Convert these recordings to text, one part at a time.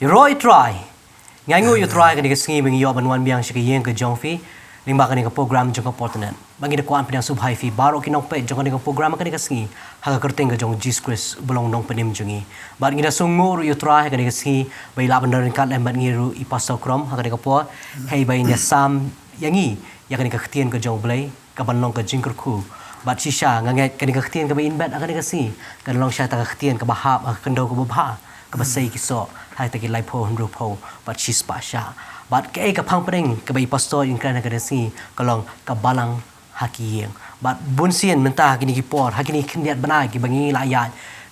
Roy try. Ngangu you try kan dikengi bengi yo banwan biang shi yeng ke jongfi lingba kan ke program jong ke Potternet. Bagi de kuan pedang subhai fi baro kinong pe jong kan program kan dikengi ha kerteng ke jong Jesus Christ belong nong penim jongi. Bad ngida sungur you try kan dikengi bai la bandar kan lembat ngiru i pastor krom ha kan po hei bai nya sam yangi ya kan ke ktien ke jong blai ka banong ke jingker ku. Bad shisha nganget kan ke ktien ke bai inbat akan dikengi kan long sha ta ktien ke bahap kan do ke babha ke basai kiso hai taki lai po hndru po bat chis pa sha bat ke ka phang pring ke bai pastor in kan ka desi kalong ka balang hakieng bat bun sien menta kini ki por hakini khniat banai ki bangi la ya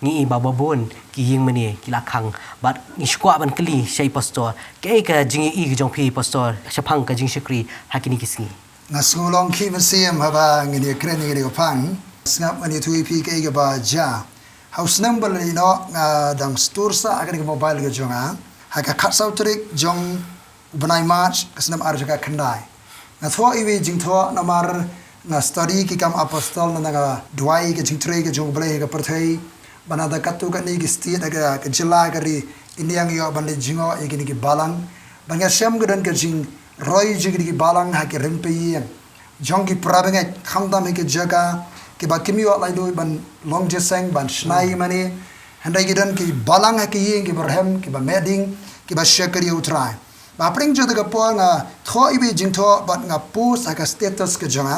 ngi ba babun ki ying mani ki la khang bat ni skwa ban kli shai pastor ke ka jingi i jong phi pastor shaphang ka jing shikri hakini kisni na Shillong ki museum haba ngi kren ngi ko phang snap ani thui pi ke ga ba ja house number ni no dang store sa akan ke mobile ke jonga ha ka khat sau trik jong banai march kasnam ar jaka khandai na tho iwi jing tho na mar na study ki kam apostol na ga dwai ke jing tre ke jong ble ke perthai banada katu ka ni ki state ga ke jila ga ri indiang yo ban le jingo e ki balang bangya syam ga dan ke jing roi jing ki balang ha ke rempe yen jong ki prabenga khamda me ke jaga ke ba kimio lai do ban long jeseng ban snai mani handai gidan ki balang ha ki yeng ki barhem ki ba meding ki ba shakari utrai ba pring jo daga po nga tho ibi jing tho bat nga pus aka status ke jonga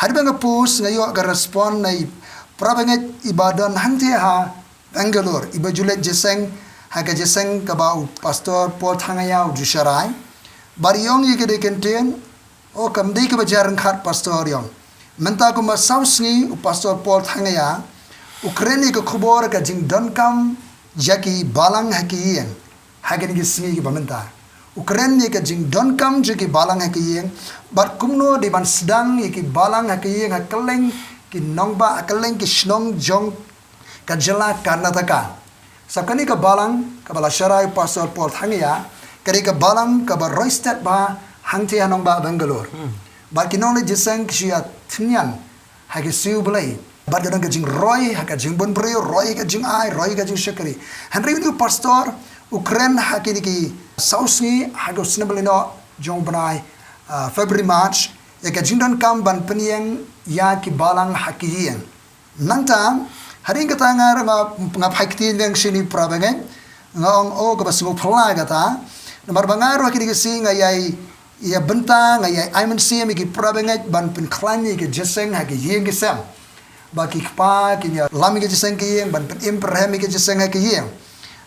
harba nga pus nga yo ga respond nai prabanget ibadan hante ha Bangalore iba julet jeseng ha ka jeseng ka ba pastor Paul thangaya u jusharai bar yong yi ke de kenten o kam dei ke ba jarang khat pastor yong menta ko ma sausni u pastor Paul thangaya Ukraine ko khobor ka jing don kam jaki balang hakien hagen gi sni gi bamenta Ukraine ka jing don kam jaki balang hakien bat kumno di ban sedang ki balang hakien hakeleng ki nongba hakeleng ki shnong jong ka jela karnataka sakani ka balang ka bala sharai pastor Paul thangaya kari ka balang ka ba roistat ba hangte anongba Bangalore bat kinong le jesang ksia thnyan ha ke siu blai bat gadang ka jing roy ha ka jing bon brio roy ka jing ai roy ka jing shakari henry nu pastor Ukraine ha ke ki sausi ha go snabelino jong banai February March ya ka jing don kam ban peniang ya ki balang ha ki yen nangtang haring ka tanga nga phakti nang sini prabangen ngong o ka basu phla ga ta namar bangaro ki ki singa yai ia bentang ai aiman sim ki prabengat ban pen klani ki jeseng ha ki yeng gesam ba ki pa ki ya lam ki jeseng ki yeng ban pen imperhem ki jeseng ha ki yeng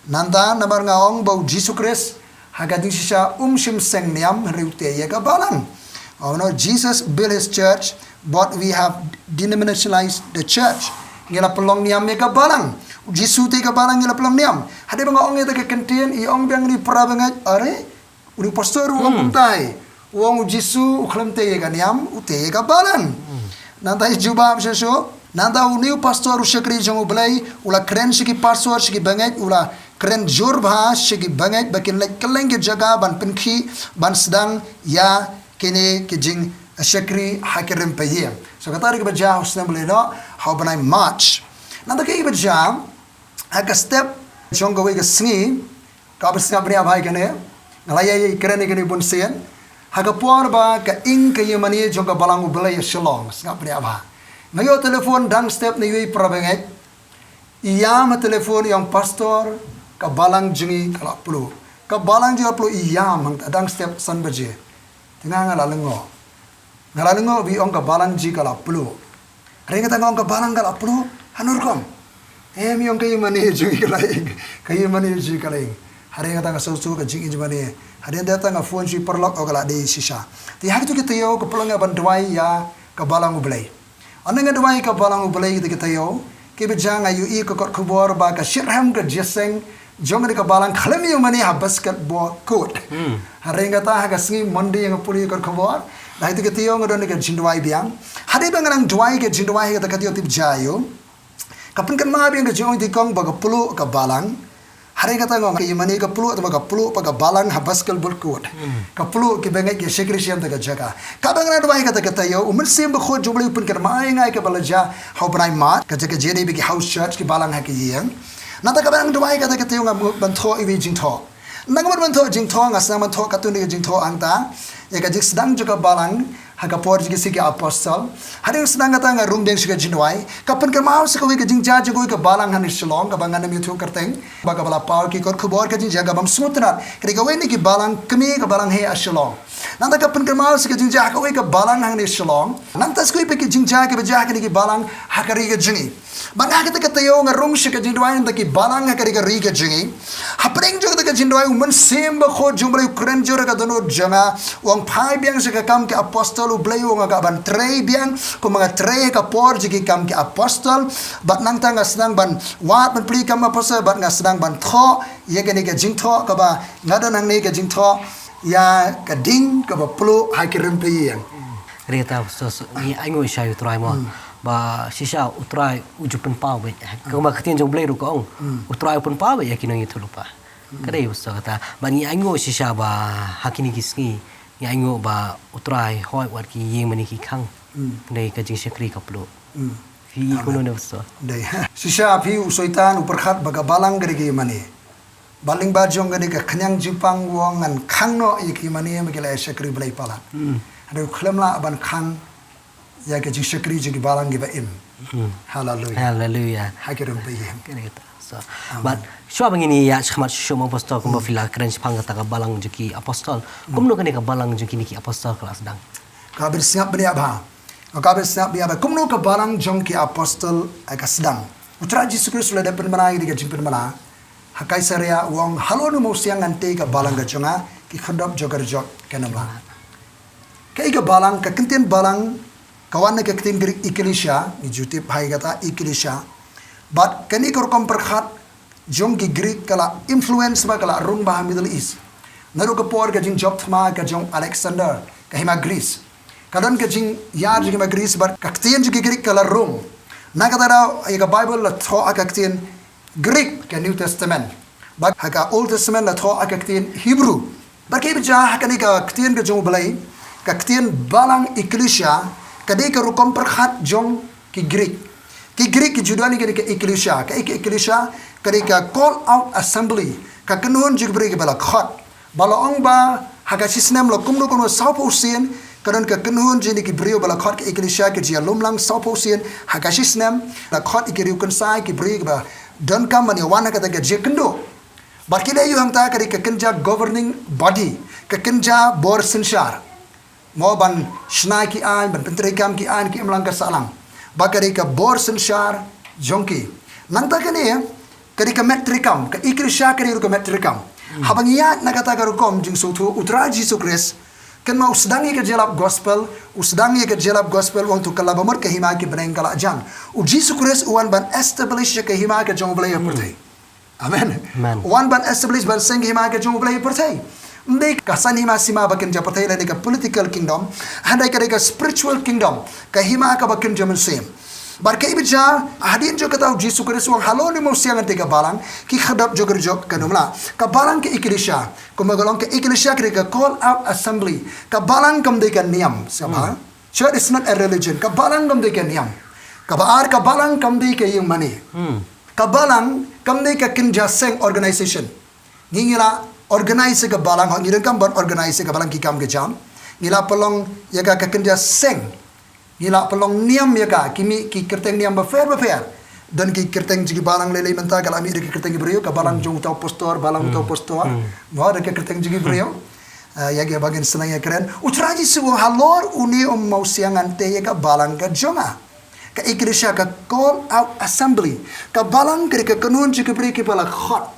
nanda namar ngaong bau Jesus Christ ha ga ding sha shim seng niam riute ye ka balang oh no Jesus built his church but we have denominationalized the church ngela pelong niam ye ka balang Jesus te ka balang ngela pelong niam hade bang ong ye ta ka kentien i ong bang ni prabengat are uri pastor uang kumtai uang ujisu uklam te ye ganiam ute ye balang nanta juba mseso nanta uniu pastor ushakri jong ublai ula kren shiki pastor shiki banget ula kren jurba shiki banget bakin lek keleng ke jaga ban penkhi ban sedang ya kini kijing shakri hakirim payem so katari ke baja usna bleno how banai march nanta ke baja aka step jong gawe ke sngi ka besna bria bhai kene ngalaya keren ni bun sen haga puan ba ka ing ka yemani jonga balang ubelai Shillong ngap ni aba ngayo telefon dang step ni wi prabenget iya ma telefon yang pastor ka balang jingi kala pulu ka balang jingi pulu iya mang dang step san baje tinga ngalalengo bi ong ka balang ji kala pulu renga tang ong ka balang kala pulu hanur kom mi ong ka yemani jingi kala ka yemani ji kala hari yang tanga sosu ka jing injmani hari yang datang phone si perlok ogala de shisha ti hari tu kita yo ka pelonga ban dwai ya ka balang ublai ananga dwai ka balang ublai kita yo ke bejang ayu I ka kot khubor ba ka shirham ka jeseng jong ka balang khalem yo mani ha basketball court hari yang ta ka sngi mondi yang puri kot khubor dai tu kita yo ngadon ka jindwai biang hari bangang dwai ka jindwai ka ta yo tip jayo kapun kan ma biang ka jong ti kong ba ka pulu ka balang hari kata ngong ki mani ka pulu atau ka pulu pa ka balang ha basketball court ka pulu ki bengai ki shekri siam ta ka jaga ka bangna dwai kata yo umur sim ba khod jubli pun kan mai ngai ka balaja how brai mat ka jaga jeni bi ki house church ki balang ha ki yeng Nata ka bang duai kata kata yung banto iwi jingto. Nangamot banto jingto ngasang banto katun di jingto angta. Ya ka jik sedang juga balang hagapor jik sigi apostol. Hari sedang kata nga rung deng siga jinwai. Kapan ka mau sika wi ka jingja jiko ka balang han Shillong ka bangan mi tu kerteng. Baga bala power ki kor kubor ka jingja ka bam smutnat. Kri ka wi ni ki balang kami ka balang he a Shillong. Nanta kapan ka mau sika jingja ka wi ka balang han Shillong. Nanta skui pe ki jingja ka bajah ka ni ki balang hakari ka jingi. Banga kita katayo nga rung siga jingwai nta ki balang hakari ka ri ka jingi. Hapring jo ka jingwai uman semba kho jumblai kren jo ka dono janga. Wang pai biang siga kam ke apostol ublay wang aga ban trei biang ko mga trei ka por jigi kam ke apostol bat nang tanga sedang ban wat ban pli kam apostol bat nga sedang ban tho ye ka ni ka jingtho ka ba ngada nang ni ka jingtho ya ka ding ka ba plu hai kirim pli yang Rita so ni aingo siya utray mo. Ba sisa utray ujupan pa we. Kung makatin jong blay ro ko utray upan pa we yakin ang itulupa. Kadai usto kata ba ni aingo sisa ba hakini kisngi. Ni aingo ba utray hoy wat ki yeng maniki khang. Nei ka jing sekri ka plo. Fi kuno ne usto. Dai sisa phi usoitan uperkhat baga balang gari mani. Baling ba jong gani ka khanyang jipang wong an khangno iki mani magila sekri blai pala. Ada kelamla aban khang ya ke jikri jigi balang giba im. Hallelujah. Hallelujah. Hakirum bayim. Kita. So, but siya bang ini ya syamat syum apostol kumba fila keren pang kata ka balang juki apostol. Kumno kani ka balang juki niki apostol kelas dang. Kabir siap beri abha. Kabir siap beri abha. Kumno ka balang jong ki apostol ka sedang. Utra Yesus Kristus sudah dapat menai di jimpen mana. Hakai saria wong halonu mo siang ante ka balang ka jonga ki khodop jogar jok kanamla. Kaya ka balang, kakintin balang, kawan na kakintin ikilisya, ni jutip hai kata ikilisya, but kani korkom perkhat, jong ki Greek kala influence ba kala rung bah Middle East. Naru ka por ka jing Nongthymmai ka jong Alexander, ka hima Greece. Kadon ka jing yar jing hima Greece, but kakintin jing Greek kala rung. Na kata daw, ay ka Bible la tho akakintin Greek ka New Testament. But haka Old Testament la tho akakintin Hebrew. Bakit ba hakani ka kakintin ka jong balay, kaktian balang iklisya kadai ka rukom perkhat jong ki Greek ki judani ka iklisya ka iklisya kadai ka call out assembly ka kenuan jig beri ka bala khat bala ong ba hagasi snem lo kumno kono sauposien kadon ka kenuan jini ki beri bala khat ka iklisya ka jia lumlang sauposien hagasi snem la khat ki Rangkynsai ki beri ba don kam mani wana kata ka je kendo barkile yu hangta kadai ka kenja governing body ka kenja bor sensar mau ban snai ki an ban pentrikam ki an ki emlang ka salang bakari ka bor sensar jongki nanta kani kari ka metrikam ka ikrisha kari ka metrikam habang iya nakata ka rukom jing sutu utra Yesus Kristus kan mau sedangi ka jelap gospel usdangi ka jelap gospel wang tu kala bamur ka hima ki beneng kala jan u Yesus Kristus wan ban establish ka hima ka jong blay pertai amen wan ban establish ban sing hima ka jong blay pertai Ndai kasani masima bakin japatai la ka political kingdom, handai ka spiritual kingdom, ka hima ka bakin jaman sem. Barkai bija hadin jo kata Yesus Kristus wang halo ni mo siang ante ka balang ki khadap jo gerjok kanumla. Ka balang ke iklisya, kumagolong ke iklisya ka call out assembly. Ka balang kam de ka niam, sama. Church is not a religion. Ka balang kam de ka niam. Ka balang kam de ka yung money. Ka balang kam de ka kinja seng organization. Ngingila organize ka balang hang ngiren kam ban organize ka balang ki kam ke jam ngila pelong ya ka kenja seng ngila pelong niam ya ka kimi ki kerteng niam ba fair dan ki kerteng jigi balang lele menta kala mi ki kerteng brio ka balang jong tau postor balang tau postor mo ada ki kerteng jigi brio ya ga bagen senang ya keren utraji suwo halor uni mau siangan te ya ka balang ka jonga ka iglesia ka call out assembly ka balang ka kanun jigi brio ki bala khot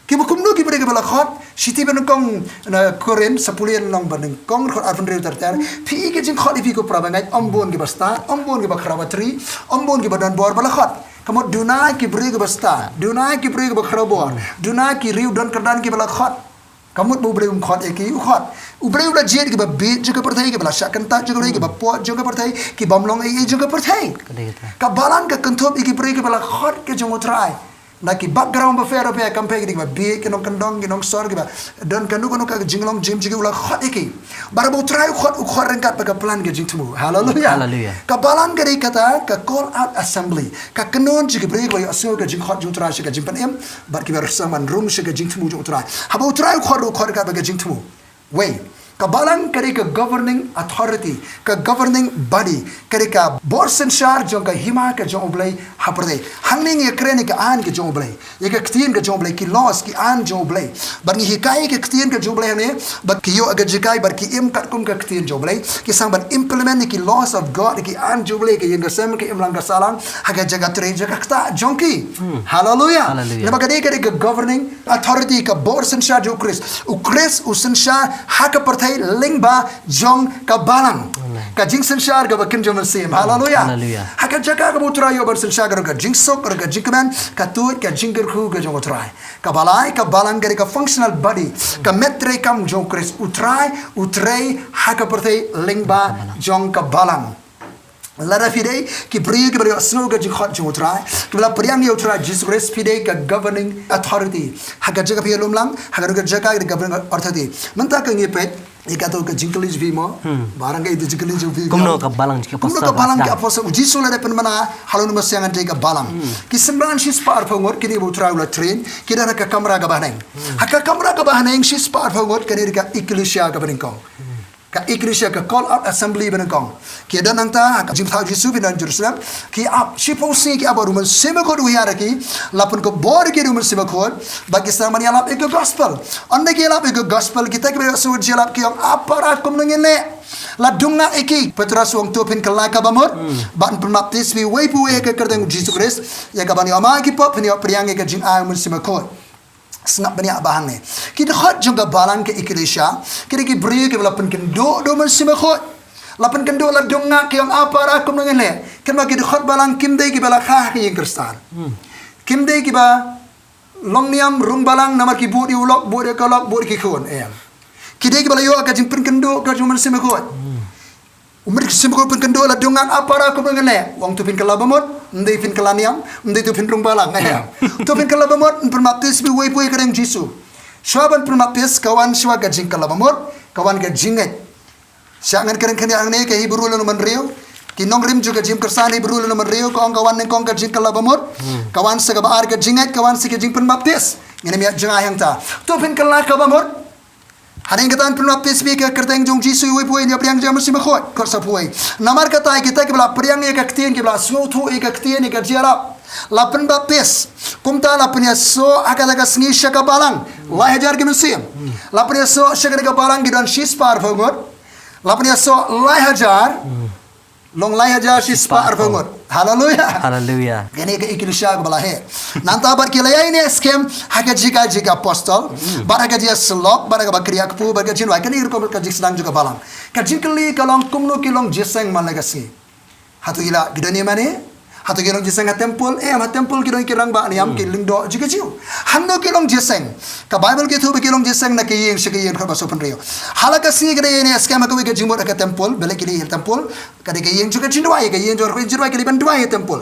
Kiba kumno kiba de bala khot siti ben kong na koren sapulian long ban kong khot arfan re tar pi ke jing khot ifi ko prabangai ombon ki basta ombon ki bakhrawatri ombon ki badan bor bala khot kamo duna ki bri ki basta duna ki bri ki bakhrabor duna ki riu don kardan ki bala khot kamo bu bre khot eki u khot u bre ula jet ki ba bit juga perthai ki bala shakanta juga ki ba pot juga perthai ki bamlong e juga perthai ka balan ka kanthop ki bri ki bala khot ke jong utrai Naki background ba fair ba campaign ki ba bi ki nong kandong ki nong sor ki ba don kanu kanu ka jinglong jim jigi ula khot iki bara bo try khot rengkat ba plan ke jing tumu hallelujah ka balang gari kata ka call out assembly ka kanon jigi break ba aso ka jing khot jung try ka jing pan em bar ki ba saman room shi ka jing tumu jung try ha bo try khot ka ba jing tumu wait Kabalang kari ka governing authority, ka governing body, kari ka board sensar jong ka hima ka jong oblay haperde. Hangning ye kreni ka an ka jong oblay. Ye ka ktien ka jong oblay ki laws ki an jong oblay. Bar ni hikai ka ktien ka jong oblay ne, bar ki yo aga jikai bar ki im kat kum ka ktien jong oblay. Ki sang bar implement ni ki laws of God ki an jong oblay ki yang ka sem ki imlang ka salang haga jaga tre jaga kta jongki. Hallelujah. Nama kari kari ka governing authority ka board sensar jong Ukris usensar haka lingba jong ka balang ka jing sensar ga bakin jom sim hallelujah haka jaka ga butra yo bar sensar ga jing sok ga jingman ka tut ka jingger khu ga jong utrai ka balai ka balang ga ka functional body ka metre kam jong kris utrei haka pertai lingba jong ka balang Lara fide ki bri ki bri snow ga jikhot jotrai ki bla priang yo tra Jesus Christ fide ka governing authority haga jaga phi lumlang haga ga jaga ga governing authority manta ka ngi pet ikato ka jingklis vi mo barang ga itu jingklis vi kumno ka balang ki kumno ka balang ki aposa Jesus la pen mana halun masyangan de ka balang ki semran shis par phongor ki ni bo tra ula train ki dana ka kamera ga bahneng haka kamera ga bahneng shis par phongor ki ni ka ecclesia ga beningkong ka iglesia ka call out assembly benengkong ki dan angta ka jim thau jisu binan Jerusalem ki ap shiposi ki abaru men sema ko duya raki lapun ko bor ki rumen sema ko bagi samani alap ek gospel ande ki alap ek gospel kita ki so jelap ki ang aparat kom ngene la dunga eki petras wong topin kala ka bamot ban baptis bi we pu e ka kerdeng Jesus Christ ya ka bani ama ki pop ni priang e ka jing a men sema ko Sengap banyak bahan ni. Kita khot juga balang ke iglesia. Kita ki beri ke lapan kendo do men simakot. Lapan kendo la donga ke yang apa ra kum dengan le. Kan bagi khot balang kim dei ki bala khah ke yang kristal. Kim dei ki ba long niam rung balang namar ki budi ulok budi kalok budi ki khon em. Ki dei ki bala yo ka jing pen kendo ka jung men simakot. Umur simakot pen kendo la donga apa ra kum dengan le. Wong tu pin kalabamot ndai fin kalaniam ndai tu fin rung balang ayam tu fin kalabamot permaptis bi wei pui kereng jisu swaban permaptis kawan swa ka jing kalabamot kawan ka jinget sangan kereng kenya angne ke hibru lo man rio ki Nongkhryiem juga jim kersan hibru lo man rio ko kawan neng kong ka jing kalabamot kawan sa ka baar ka jinget kawan sa ka jing permaptis ngene mi jeng ayang ta tu fin kalabamot Haring kata pernah PSB ke kerteng jong jisu wei puai dia priang jam sim khot kor sa puai namar kata kita ke bela priang ye ka ktien ke bela smo thu e ka ktien e ka jiarap la pen ba pes kumta la pen so akada ka sngi shaka balang la hajar ke musim la pen so shaka ka balang gidan shis par phongot la pen so la hajar long lai hajar shis par phongot hallelujah gene ke iglesia bala he nanta bar ki layai ne scam haga jiga apostol baraga dia slok baraga bakriya kpu baraga jin wa kani ko ka jik sedang juga balang ka jikli kalong kumno kilong jeseng malagasi hatu ila gidani mane hatu kilong jeseng temple temple kilong kirang ba ni am kiling do jiga jiu hando kilong jeseng ka bible ki thu kilong jeseng na ki yeng shiki yeng khaba so panrio halaka si gre ne scam ka wiga jimbo ka temple bele ki temple ka de yeng juga jindwa ka yeng jor ko jindwa ki ban dua temple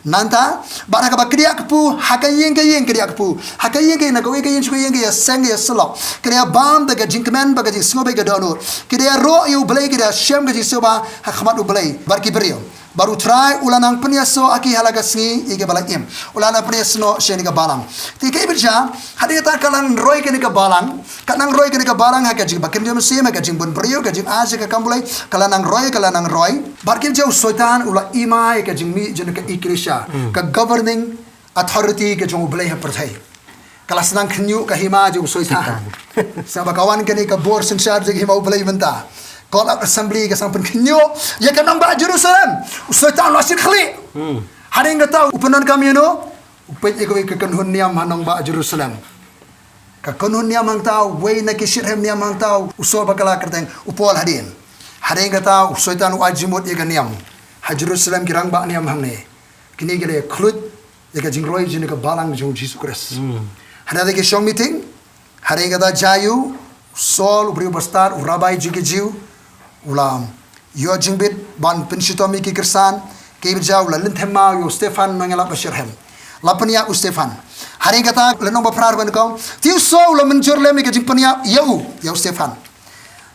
Nanta, barang apa kriya kepu, hakayeng kriya kepu, hakayeng na kau kayeng suka yeng seng ya selok, kriya bam daga jingkemen baga jing semua baga donor, kriya ro you belai kriya shem gaji soba hakmat u belai, barki beriyo, baru try ulanang penyaso aki halaga singi ike balak im, ulanang penyaso sheni ka balang, tiga iberja, hadi kata kalang roy kene ka balang, kanang roy kene ka balang hakajing bakin jam sim hakajing bun beriyo kajing aja ka kambulai, kalanang roy, barki jauh soitan ulah imai kajing mi jenuh ka ikrisha. Ka governing authority ke jong belai perthai kelas nang khnyu ka hima jong soita sa kawan kani ka bor sensar jong hima belai benta call up assembly ka sang pen khnyu ya ka nang ba Jerusalem soita lasit khli haring kata upanan kami no upet iko ka kanhun niam hanong ba Jerusalem ka kanhun niam hang tau wei na ki shirhem niam hang tau uso bakala kerteng upol hadin haring kata soita nu ajimut ya ka niam ha Jerusalem kirang ba niam hang ne kini gele klut jika jingroi jini ka balang jong Jesus Christ. Hana de ke shong meeting, hari kata jayu, sol ubri bastar, urabai jiki jiu, ulam yo jingbit ban penshitomi ki kersan, ke jau la Nongthymmai yo Stefan nongela bashirhem. Lapania u Stefan. Hari kata lenong baprar ban kong. Tiu so lo menjur le mi kajing penia yau Stefan.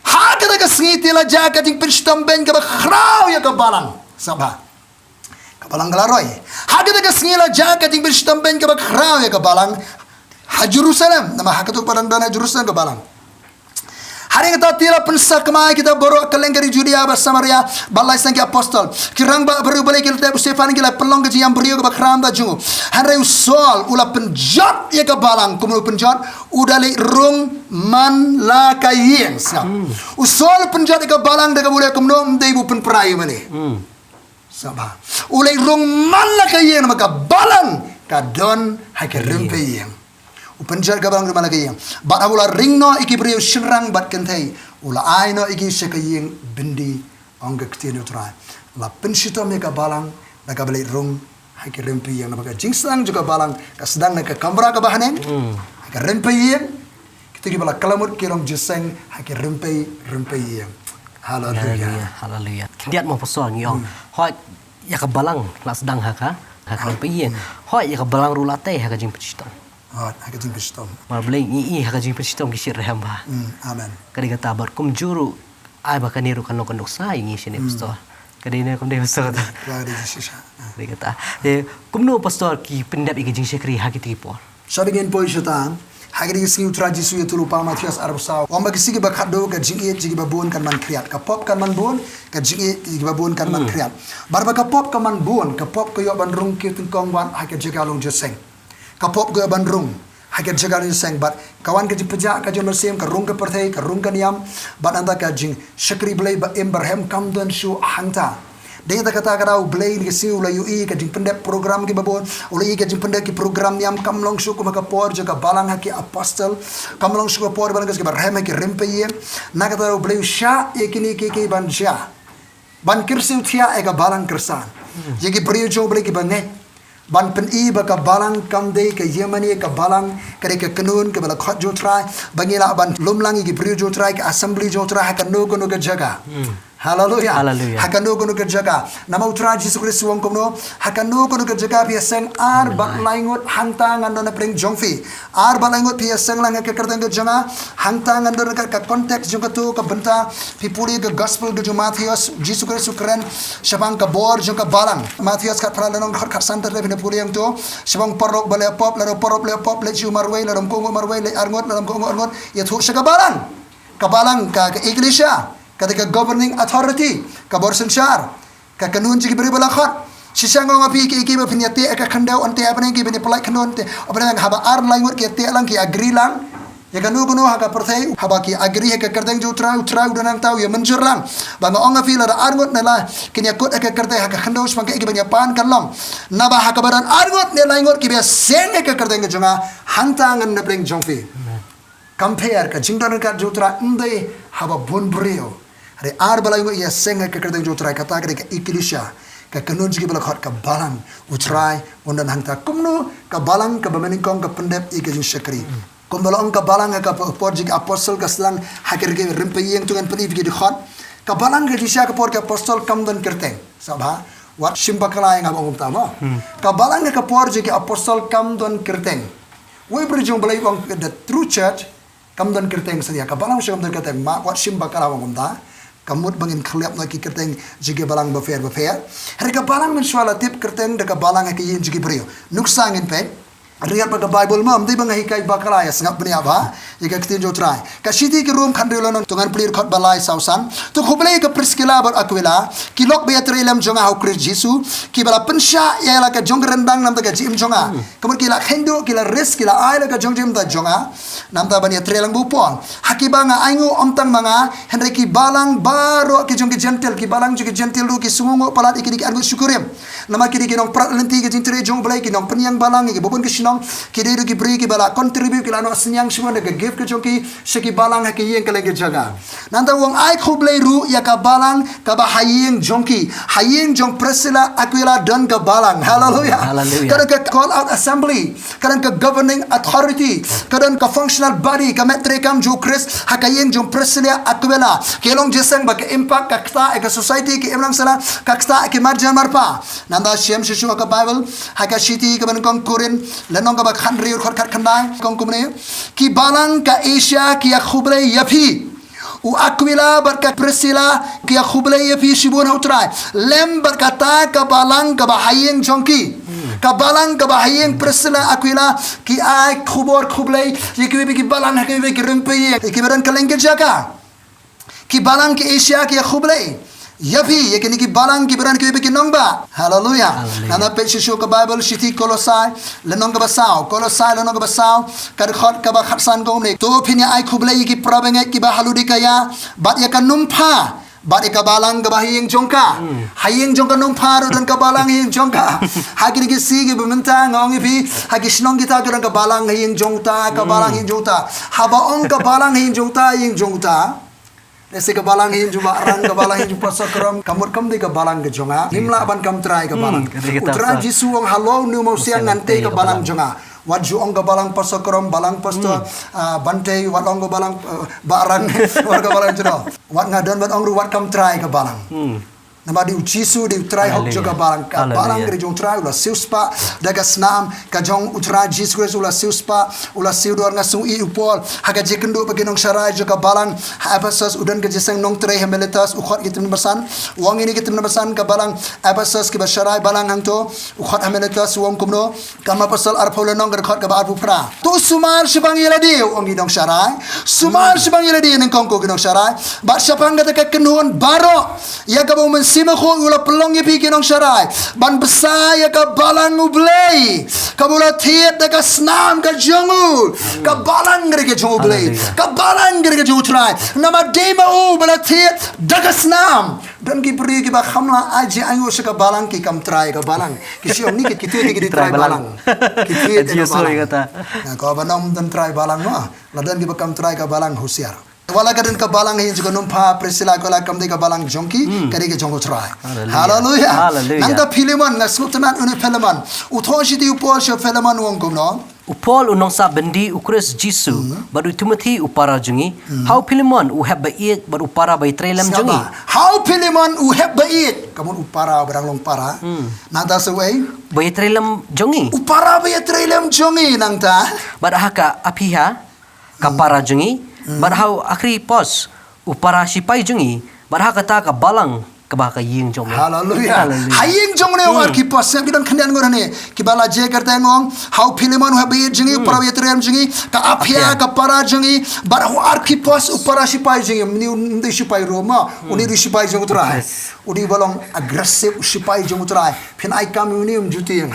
Ha kata ka sngiti la ja kajing penstam ben ka khrau ya ka balang. Sabha. Ka balang galaroi. Ha kata ka sngila ja kajing penstam ben ka khrau ya ka balang. Ha Jerusalem nama ha katuk padang dana Jerusalem ka balang. Hari kita tila pensak kemai kita borok kelengkari Judea Samaria balai sang apostol kirang ba baru balik kita Stefan kita pelong ke yang beriu ke bakram da jungu hari usol ula penjat ya ke balang kumul penjat udali rung man la kayeng sap usol penjat ya ke balang da kabule kumno mdei bu pen prayu mani sabah ulai rung man la kayeng maka balang kadon hakirim peyeng Upenjar kabang rumah lagi yang, bat awala ringno iki beriu shenrang bat kentai, ula aino iki sekaying bindi angga ketinu trai, la penshito mereka balang, mereka beli rung, haki rempi yang nampaknya jingsang juga balang, kesedang mereka kamera kebahanen, haki rempi yang, kita kibala kalamut kirong jeseng, haki rempi yang, haleluya. Lihat mau persoalan yang, hoi ya kebalang, la sedang haka rempi yang, hoi ya kebalang rulate haka jing penshito. Haka jing penshito. Marbeleng haka jing penshito kisir rehamba. Amen. Kadi kata bar kum juru ai bakani ru kanok kanok sai ngi sini pastor. Kadi ne kum de pastor. Kadi kata kum no pastor ki pendap iki jing sekri haki tipo. Sabi ngin boy syaitan, haki di singi utraji suya tulu pa Matias arabsaw. Wamba kisigi bakado ka jing e jigi babun kan man kriat. Ka pop kan man bun ka jing e jigi babun kan man kriat. Barba ka pop kan man bun ka pop ko yo ban rung ki tungkong wan haki jagalong jeseng. Kapop ke bandrung haket jaga ni seng bat kawan ke pejak ke jono sem ke rung ke perthai ke rung ke niam bat anda ke jing syakri blai ba Abraham kam don shu hangta dei ta kata kata blai ni si ula ui ke jing pendek program ke babon ula i ke jing pendek ki program niam kam long shu ko maka por jaga balang haki apostle kam long shu ko por balang ke Abraham ke rempe ye na kata blai sha ye kini ke ban sha ban kirsi uthia e ka balang kersan ye ki priyo jo blai ki bange ban pen i ba ka balang kam de ke Yemeni ka balang kare ke kanun ke bala khot jo trai bangila ban lumlang gi priyo jo trai ke assembly jo trai ka no go jaga haleluya haka no go jaga nama utra Jesus Kristus wong komno haka no go jaga pia seng ar bat laingot hangtang ando na pring jongfi ar bat laingot pia seng lang ke kertang ke janga hangtang ando na ka konteks jo ka tu ka benta pipuli ke gospel ke jo Matius Jesus Kristus keren syabang ka bor jo ka balang Matius ka pralanong ka santer le pipuli yang tu syabang porok bale pop laro porop le pop le ju marwei laro kongo marwei le arngot laro kongo arngot ya tu syaka balang ka iglesia ketika governing authority kabor sensar ka kanun jigi beri balakhat sisang ngapi ki ba pinyate ka khandau ante apne ki bini pelai kanun te apne haba ar langur ki te lang ki agree lang ya kanu kuno ha ka perthai haba ki agree ka kardeng ju trau danang tau ya menjur lang banga onga fi la arngot na la kinya kot ka kardeng ha ka khandau spang ki banya pan kan long na ba ha ka baran arngot ne langur ki be sen ka kardeng junga hangtangan na bring jongfi compare ka jingdan ka jutra ndai haba bun brio Hari ar balai ngo ia seng ke kerteng jo trai kata ke iklisha ka kanun jigi bala khat ka balang utrai undan hangta kumno ka balang ka bamaning kong ka pendep i ke jin syakri kum balong ka balang ka por jigi apostle ka slang hakir ke rimpe yeng tungan peni gi di khat ka balang ke disha ka por ka apostle kam dan kerteng sabha wat simba kala yang abang utama ka balang ka por jigi apostle kam dan kerteng we berjung balai wong the true church kam dan kerteng sadia ka balang kam dan kerteng ma wat simba kala wong umta kamut bangin khliap na ki kerteng jige balang bafer hari ka balang men swala tip kerteng de ka balang ki yin jige brio nuksangin pen riat pada Bible mam di bang hikai bakala ya sengap bani aba jika kita jo try ka siti ki room khandre lonon tungan plir khot balai sausan tu khoblei ka priskila bar akwela ki lok be atrelam jonga hau Kristus Jesu ki bala pensha ya la ka jong rendang nam ta ka jim jonga kamur ki la khendo ki la res ki la ai la ka jong jim ta jonga nam ta bani atrelang bupon hakibanga aingu omtang manga henry ki balang baro ki jong ki gentle ki balang ki gentle ru ki sumungo palat ki angu syukurim nama ki nong prat lenti ki jintre jong balai ki nong penyang balang ki bobon ki kidiri ki beri ki bala contribute ki lano senyang semua de ge gift ke jongki shiki balang ha ke yeng ke lenge jaga nanta wong ai khublei ru ya ka balang ka ba hayeng jongki hayeng jong Priscilla Aquila dan ka balang hallelujah kadang ka call out assembly kadang ka governing authority kadang ka functional body ka metrekam jo Chris ha ka yeng jong Priscilla Aquila kelong jesang ba ka impact ka kta ka society ke emlang sala ka kta ke marjan marpa nanda shem shishu ka Bible ha ka shiti ka ban kong Korin lenong ka ba khanri khot khat khandai kong kumne ki balang ka Asia ki khublei yapi u Aquila berkat Priscilla ki khublei yapi shibun hautrai lem berkata ka balang ka bahayeng jongki ka balang ka bahayeng Priscilla Aquila ki ai khubor khublei ki balang ha ki rumpi ki beran kalengke jaka ki balang ki Asia ki khublei yapi ye kini ki balang ki beran ki be nongba hallelujah nana pe shishu ka Bible shiti Kolosai lenong ka basau Kolosai lenong ka basau kar khot ka ba khatsan ko ne to phinya ai khublei ki prabenge ki ba haludi kaya bat ya kan numpa bat ka balang ka bahiyeng jongka hayeng jongka numpa ro dan ka balang hayeng jongka hagini ki si ki bumenta ngong ipi hagi shnong kita ka balang hayeng jongta ka balang hayeng jongta haba ong ka balang hayeng jongta hayeng jongta Nasi ke balang hin jumpa rang ke balang hin jumpa sakram kamur kam di ke balang ke jonga himla ban kam try ke balang utra jisu ong halo nu mau siang nanti ke balang jonga waju ong ke balang pasakram balang pasto bante wat ong ke balang barang war ke balang jero wat ngadon wat ong ru wat kam try ke balang nama di ucisu di utrai hok juga balang ka balang gere jong trai ula siuspa daga snam ka jong utra jisgres ula siuspa ula siudor ngasung I upol haga jekendo bagi nong syarai juga balang abasas udan ke jeseng nong trai hemeletas ukhot kitim bersan wong ini kitim bersan ka balang abasas ke basyarai balang hangto ukhot hemeletas wong kumno kama pasal arpole nong gerkhot ka ba arpu pra tu sumar sibang yeladi wong nong syarai sumar sibang yeladi neng kongko nong syarai ba syapang kata ka kenuan baro ya ka bo sima ko ula pelong ye pi kinong syarai ban besaya ka balang ublei ka bola thiet ka snam ka jongu ka balang gere ke jongu ublei ka balang gere ke jongu trai nama dema u bala thiet daga snam dan ki pri ki ba khamla aje ayo se ka balang ki kam trai ka balang ki siom ni ki tu ki di trai balang ki thiet ka balang ka banom dan trai balang no ladan ki ba kam trai ka balang husiar wala kadin ka balang hin juga numpa Priscilla ko la kam de ka balang jongki kari ke jongko try hallelujah nanda Philemon na sutman une Philemon uthoshi di upol sho Philemon wong kom no upol unong sa bendi ukris Jisu baru Timothy upara jungi how Philemon u have bait baru upara bai trailam jungi how Philemon u have bait kamun upara barang long para nanda sewai bai trailam jungi upara bai trailam jungi nangta badahaka apiha kapara jungi badhau akhri pos upara sipai jungi badha kata ka balang ka ying jong hallelujah haying jong ne war ki pos se bidan khandian ngor ne ki bala je karte ngong how Philemon ha be jungi upara be trem jungi ka apia ka para jungi badhau ar ki pos upara sipai jungi ni ndi sipai roma uni ri sipai jong tra udi balong aggressive sipai jong tra phin ai kam uni juti yang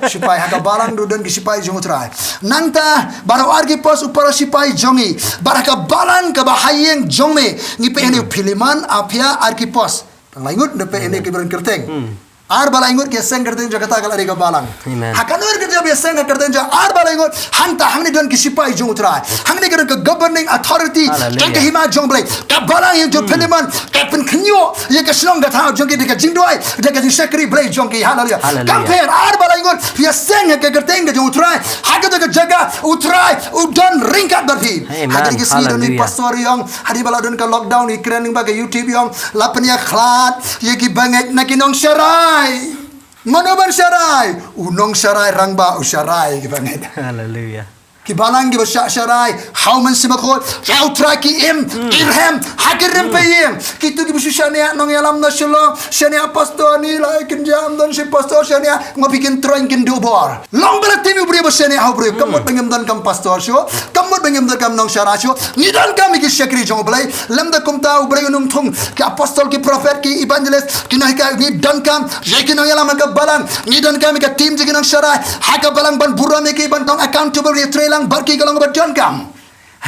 sipai ha ka balang du dan ki sipai jong tra nangta badhau ar ki pos upara sipai jongi baraka balang ka hayeng jong me ni pe ni Philemon apia ar ki pos langut depe ini kiberan kerteng ar bala ingut ke seng kerteng jaga takal ari ka balang hakan ur kerja be seng kerteng jaga ar bala ingut hanta hamni don kisipai jong utrai hamni ke governing authority kan ke hima jong blai ka balang yang jo Philemon ka pen knyo ye ka Shillong ka thao jong ke de ka jingdoi de ka sekri blai jong ke hallelujah compare ar bala ingut ye seng ke kerteng ke jong utrai hakan de jaga utrai udon ringkat berfi hakan ke sini don pastor yang hari bala don ka lockdown ikran ning ba ke YouTube yang lapnya khlat ye ki banget nakinong syarai Manoban syarai unong syarai rangba usyarai gibanget hallelujah ki balang gi basya syarai how man simakot how traki irham hakirim payem kitu gi busyania nong yalam na Shillong syania pastor ni la kin jam dan si pastor syania ngobikin train kin dobor long bala timi buri basyania how buri kamot bangem dan kam pastor syo kamot bangem dan kam nong syara syo ni dan kam ki syakri jong blai lam da kum ta ubrai num thung ki apostol ki prophet ki evangelist ki nahi ka ni dan kam jekin nong yalam ka balang ni dan kam ka team jigin nong syara ha ka balang ban buram ki ban tong accountable ni trail barki kalong berjon kam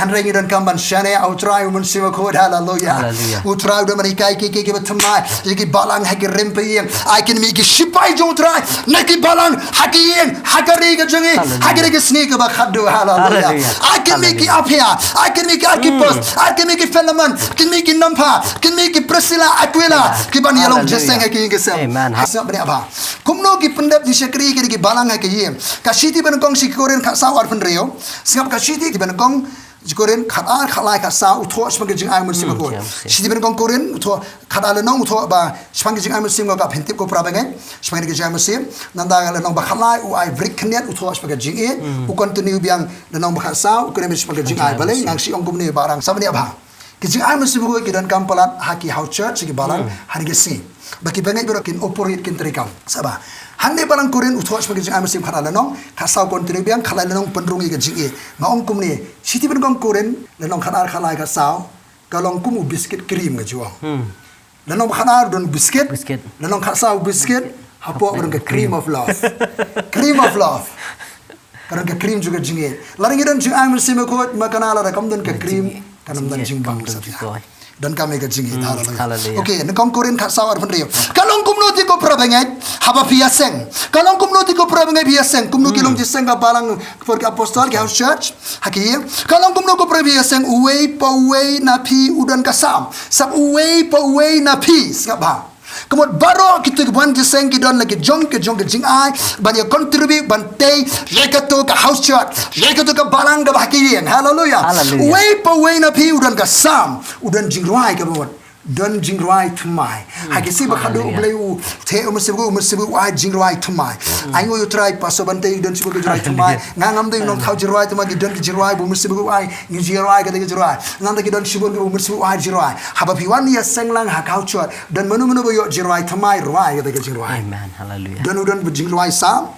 Handrengi dan kamban shane outrai umun siwa kod hallelujah. Utrai udah menikai kiki betemai. Iki balang haki rempe yang. Aikin miki shipai jotrai. Neki balang haki yang hakari ke jengi. Hakari ke sneaker bakadu hallelujah. Aikin miki apia. Aikin miki akipos. Aikin miki fenomen. Aikin miki nampa. Aikin miki Priscilla Aquila. Kiban yalong jeseng haki yang kesem. Amen. Hasab beri apa? Kumno ki pendep di sekri ki balang haki yang. Kasiti benengkong si koren kat sawar penreo. Singap kasiti ki benengkong Korean kata kalai kasa utho sebagai jing ayam musim ko. Sidi ben kong Korean utho kata lenong utho ba sebagai jing ayam musim ko pentip ko prabengen sebagai jing ayam musim nanda lenong ba kalai u ay break knet utho sebagai jing e u continue biang lenong ba kasa u kene sebagai jing ay baleng nang si ongkum ni barang sabani abha. Ki jing ayam musim ko ki dan kampalat haki how church ki balang hari ke si. Baki bengen biro kin operate kin terikam. Sabah. Hande balang Korean utho sebagai jing ayam musim kata lenong kasau continue biang kalai lenong penrungi ke jing e. Ngong kum ni Siti ben kong Korean lenong khanar khalai ka saw kalong kumu biscuit cream ka juang. Lenong khanar don biscuit. Lenong khasaw biscuit hapo berang ka cream of love. Cream of love. Berang ka cream juga jingit. Laring don jing am sima ko makanala ra kam don ka cream kanam don jing bang satya. Dan kami ke jingit hallelujah. Okay, nekong Korean khasaw ar penrio. Kalong kumno ti ko prabengai haba piaseng. Kalong kumno ti ko prabengai piaseng. Kumno kilong jiseng ka balang for apostol ki house church. Haki. Kalong kumno ko prabiaseng uwei pa uwei na pi udan kasam. Sab uwei pa uwei na pi. Skaba. Kemudian baru kita buat jiseng kita lagi jong ke jing ai banyak kontribusi bantai mereka tu ke house church mereka tu ke balang ke bahagian hallelujah way pa way na pi udan ke sam udan jing ruai ke bawah dan jing ruai tumai haki si bakadu ubleu te umsibu ai jing ruai tumai ayo you try paso bantai dan sibu ke ruai tumai ngangam tu nong thau jing ruai tumai dan ke ruai bu umsibu ai ni jing ruai ke ruai nang ta dan sibu ke umsibu ai jing ruai haba piwan ya senglang ha culture dan menu bo yo jing ruai tumai ruai ke jing ruai amen hallelujah dan udan jing ruai sam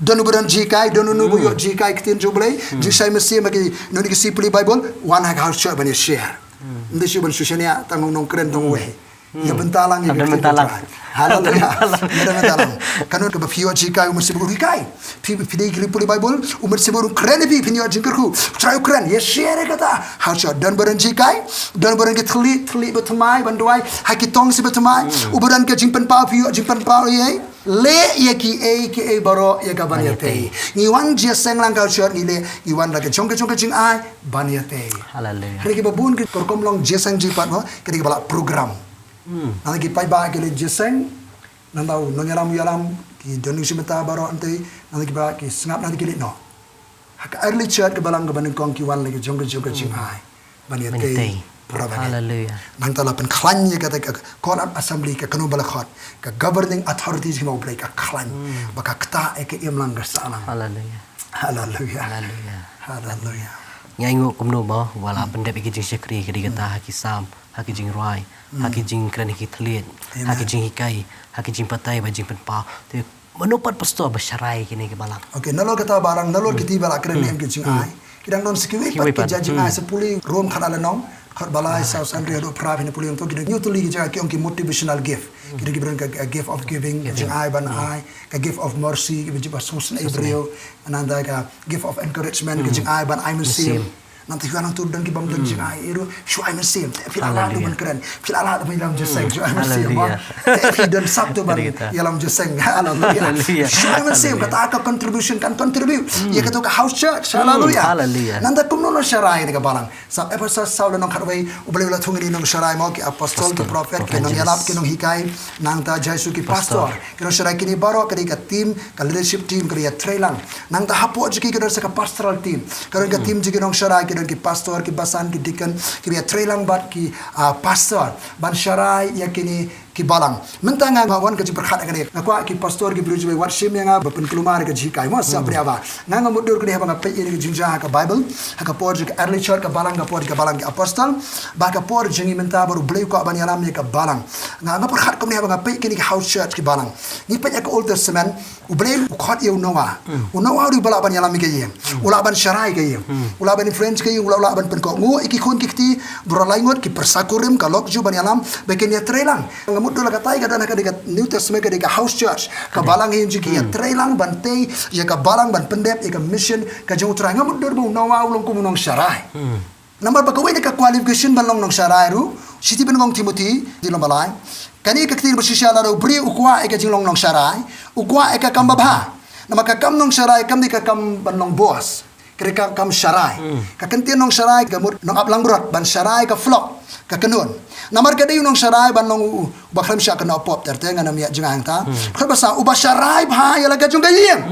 dan udan jikai dan bo yo jikai kitin jublei jisai mesti maki noni ke sipuli bible one ha culture ban share Hindi siya bansusya tangong Nongkhryiem tong we. Ya bentalang ya bentalang. Hallelujah. Ya bentalang. Kanon ka bafiyo jika umur sibur hikai. Pidei kiri puli Bible umur sibur keren pi pinyo jingkerku. Try keren. Ya share kata. Harusnya dan baran jikai dan baran ke teli betumai banduai hakitong si betumai. Ubaran ke jingpen pau piyo jingpen pau ye. Le ya ki a baro ya ka banyate. Ngiwan je senglang culture ni le iwan la ke jong jing ai banyate. Hallelujah. Hari ke babun ke korkomlong je sang jipat no ke bala program. Nanti kita pai ke le jeseng nandau nonyalam yalam ki donu simeta baro ante nanti kita ki sengap nanti kita no. Hak early church ke balang ke banding kong ki wan lagi jong jing ai banyate. Hallelujah. Nang tala pen klan ye kata call up assembly ke kanu bala khot ke governing authorities mau play ke klan baka kta ke imlang salam. Hallelujah. Hallelujah. Hallelujah. Hallelujah. Nyanyi kumno ba wala pendep iki jing sekri ke digata haki sam haki jing ruai haki jing kren hiki tlit haki jing hikai haki jing patai ba jing penpa tu menupat pastor basyarai kini ke balang. Okay, nalor kata barang nalor kiti bala kren ke jing ai kidang non sikiwe pat ke jajing ai sepuli room khala lanong khot balai South Andrea do prav ni puli untuk kita new to ligi jaga ki motivational gift kita gibran ka gift of giving jing ai ban ai ka gift of mercy ki jiba social ebrio ananda ka gift of encouragement ki jing ai ban ai musim nanti kan tu dan ki bam dan jing ai iru shu ai musim fil ala tu ban keren fil ala tu dalam jeseng shu ai musim fi dan sabtu ban dalam jeseng hallelujah shu ai musim kata ka contribution kan contribute ya kata ka house church hallelujah nanda kumno no sharai ni ka balang sab episode saul no kharwai ubale la thungi no sharai mo ki apostle ki prophet ki no yalap ki no hikai nang ta jaisu ki pastor ki no sharai ki ni baro ka team ka leadership team ka trailang nang ta hapo ki ka sa ka pastoral team ka team ji ki no sharai ki pastor ki basan ki deacon ki trailang bat ki pastor ban sharai ya kini ki balang mentanga ngawan ka jiberkhat ka ni ngakwa ki pastor ki bridge way worship nga bapen kelumar ka jikai mo sa priaba nganga mudur ka ni habang pe ni jinja ka bible ka por ka early church ka balang ka balang ki apostle ba ka por jingi menta baru bleu ka ban yalam ni ka balang nganga perkhat ka ni habang pe ki house church ki balang ni pe ka old testament ubleu khat eu noa unoa ru bala ban yalam ki yem ula ban sharai ki yem ula ban friends ki ula ban pen ko ngo iki khon ki ti brolai ngot ki persakurim ka lok ju ban yalam beken ya trelang mudu la katai ka dana ka New Testament ka house church ka balang hin ji ki trailang bante ya ka balang ban pendep ya ka mission ka jong tra nga mudu bu nawa ulong ku munong sharai Number bakawai ka qualification balong nong syarai ru siti benong Timothy di lombalai kani ka ktir bersisya lalu beri ukwa eka jinglong nong syarai ukwa eka kam babha nama ka kam nong syarai kam di ka kam banong bos kereka kam syarai ka kentian nong syarai ka mur nong aplang berat ban syarai ka flok ka kenun namar ka dayu nong syarai ban nong bakram syak kena pop tertenga nam ya jingang ta ka basa uba syarai bha ya laga jong gayeng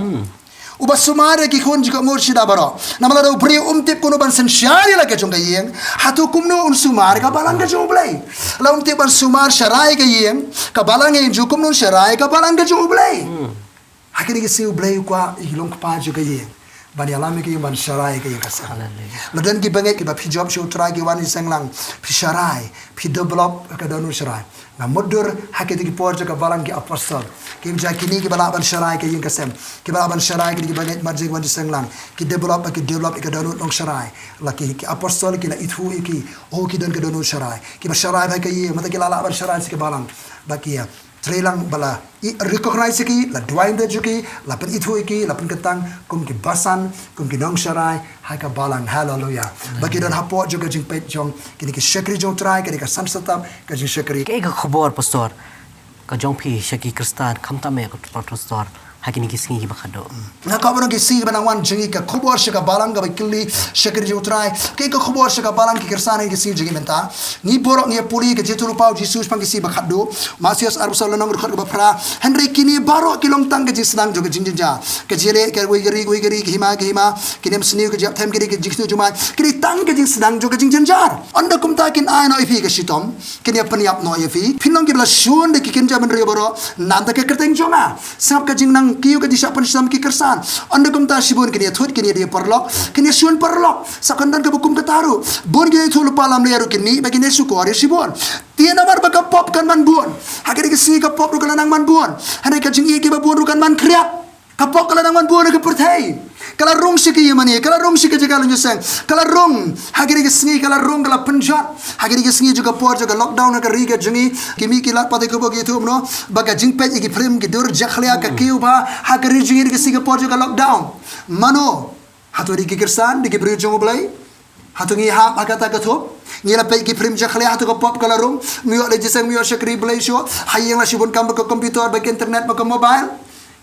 Uba sumare ki khon jika mur sida baro namala do bri umtip kuno ban sensyari la ka jong yeng hatu kumno un sumar ka balang ka jong blai la umtip ban sumar syarai ka yeng ka balang e jukum no syarai ka balang ka jong blai hakini ki siu blai kwa ilong pa juga yeng ban alami ki ban syarai ka yeng kasa ladan ki banget ki ba pi job show try ki wan senglang pi syarai pi develop ka donu syarai na mudur hakiti ki por ka balang ki apostol kim jakini ki bala ban syarai ka yeng kasem ki bala ban syarai ki banget marjing wan senglang ki develop ka donu nong syarai laki ki apostol ki la ithu ki o ki don ka donu syarai ki ba syarai ba ka yeng mata ki la ban syarai ki balang bakia Trailang bala recognize ki la duain de juki la pen ithu ki la pen ketang kum ki basan kum ki nong syarai hai ka balang hallelujah bagi don hapo juga jing pet jong kini ki syakri jong try kini ka samsatam ka jing syakri Kaya ka khobor pastor ka jong pi syaki kristan kamta me ka pastor hakini ki singi bakado na ka bono ki si banang wan jingi ka khobor syaka balang ka bakili syakri jong try kaya ka khobor syaka balang ki kristan ki si jingi menta ni borok ni puli ke jitu pau Jesus pang ki si bakado masias arbsal nong rekhot ka pra henry kini baro ki long tang ke jing sedang jo ke jing ja ke jele ke wigeri ki hima kini sniu ke jap them ke jitu juma kini tang ke jing sedang jo ke jing jar anda kum ta kin ai no ifi ke shitom kini apniap no ifi pinong ki bla shun de ki kin ja men re boro nam ta ke kerteng jonga sap ke jing nang kiu ke disap pen ki kersan anda kum ta shibun kini thut kini dia perlok kini shun perlok sakandan ke bukum ketaru bon kini thul palam leru kini bagi ne suko ari shibun tiada namar baka pop kan man buon hakiri ke si ka pop rukan nang man buon hane ka jing ki ba buon rukan man kriap ka pop kala nang man buon ke perthai kala rong siki yemani kala rong siki jaga lu nyeseng kala rong hakiri ke singi kala rong kala penjat hakiri ke singi juga por juga lockdown ka riga jingi kimi ki lat pate ko bogi tu no baka jing pet ki prim ki dur jakhlia ka kiu ba hakiri jingi ke singi por juga lockdown mano hatu ri ki kirsan di ki bri jong blai hatu ngi hap akata ka thop ngira pe ki prim jakhlia hatu ka pop kala rong miyo le jiseng miyo syakri blai sho hayeng la shibun kam ka computer ba internet ba ka mobile